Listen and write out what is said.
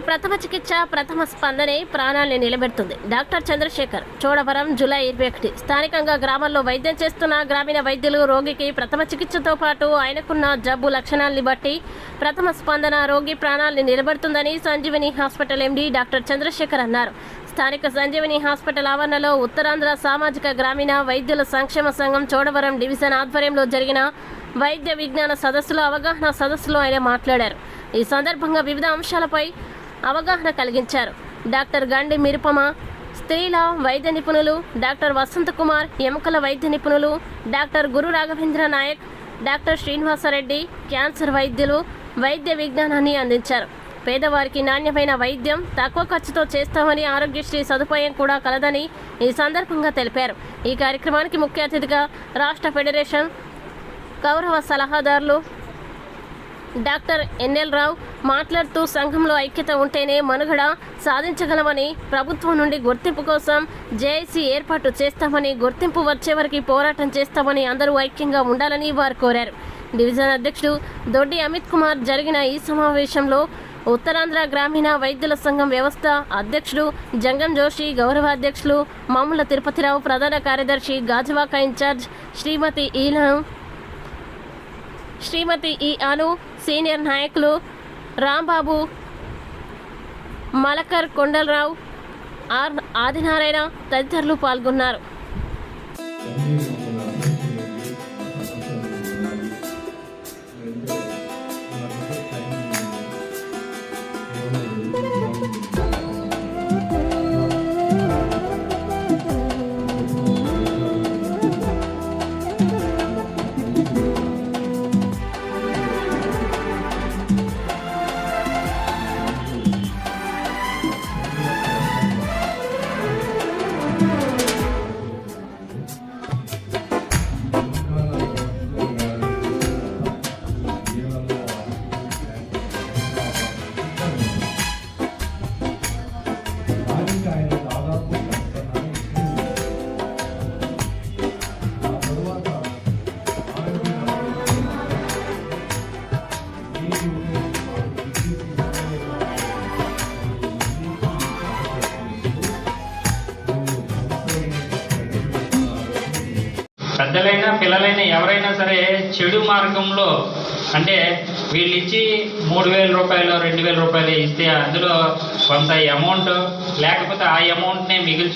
ప్రథమ చికిత్స ప్రథమ స్పందనే ప్రాణాల్ని నిలబెడుతుంది. Doctor Chandrasekhar, Chodavaram, July 21. స్థానికంగా గ్రామాల్లో వైద్యం చేస్తున్న గ్రామీణ వైద్యులు రోగికి ప్రథమ చికిత్సతో పాటు ఆయనకున్న జబ్బు లక్షణాలని బట్టి ప్రథమ స్పందన రోగి ప్రాణాల్ని నిలబెడుతుందని Sanjeevani hospital MD doctor Chandrasekhar అన్నారు. స్థానిక సంజీవని హాస్పిటల్ ఆవరణలో ఉత్తరాంధ్ర సామాజిక గ్రామీణ వైద్యుల సంక్షేమ సంఘం చోడవరం డివిజన్ ఆధ్వర్యంలో జరిగిన వైద్య విజ్ఞాన సదస్సులో అవగాహన సదస్సులో ఆయన మాట్లాడారు. ఈ సందర్భంగా వివిధ అంశాలపై అవగాహన కలిగించారు. డాక్టర్ గండి మిరుపమ, స్త్రీల వైద్య నిపుణులు డాక్టర్ వసంత కుమార్, ఎముకల వైద్య నిపుణులు డాక్టర్ గురు రాఘవేంద్ర నాయక్, డాక్టర్ శ్రీనివాసరెడ్డి క్యాన్సర్ వైద్యులు వైద్య విజ్ఞానాన్ని అందించారు. పేదవారికి నాణ్యమైన వైద్యం తక్కువ ఖర్చుతో చేస్తామని, ఆరోగ్యశ్రీ సదుపాయం కూడా కలదని ఈ సందర్భంగా తెలిపారు. ఈ కార్యక్రమానికి ముఖ్య అతిథిగా రాష్ట్ర ఫెడరేషన్ గౌరవ సలహాదారులు డాక్టర్ ఎన్ఎల్ రావు మాట్లాడుతూ సంఘంలో ఐక్యత ఉంటేనే మనుగడ సాధించగలమని, ప్రభుత్వం నుండి గుర్తింపు కోసం జేఏసీ ఏర్పాటు చేస్తామని, గుర్తింపు వచ్చే వరకు పోరాటం చేస్తామని అందరూ ఐక్యంగా ఉండాలని వారు కోరారు. డివిజన్ అధ్యక్షుడు దొడ్డి అమిత్ కుమార్ జరిగిన ఈ సమావేశంలో ఉత్తరాంధ్ర గ్రామీణ వైద్యుల సంఘం వ్యవస్థ అధ్యక్షుడు జంగం జోషి, గౌరవ అధ్యక్షులు మాముల తిరుపతిరావు, ప్రధాన కార్యదర్శి గాజువాక ఇన్ఛార్జ్ శ్రీమతి ఈ అను, సీనియర్ నాయకులు రాంబాబు, మలకర్ కొండలరావు, ఆర్ ఆదినారాయణ తదితరులు పాల్గొన్నారు. పెద్దలైనా పిల్లలైనా ఎవరైనా సరే చెడు మార్గంలో, అంటే వీళ్ళు ఇచ్చి 3,000 రూపాయలు 2,000 రూపాయలు ఇస్తే అందులో కొంత అమౌంట్ లేకపోతే ఆ అమౌంట్నే మిగిల్చి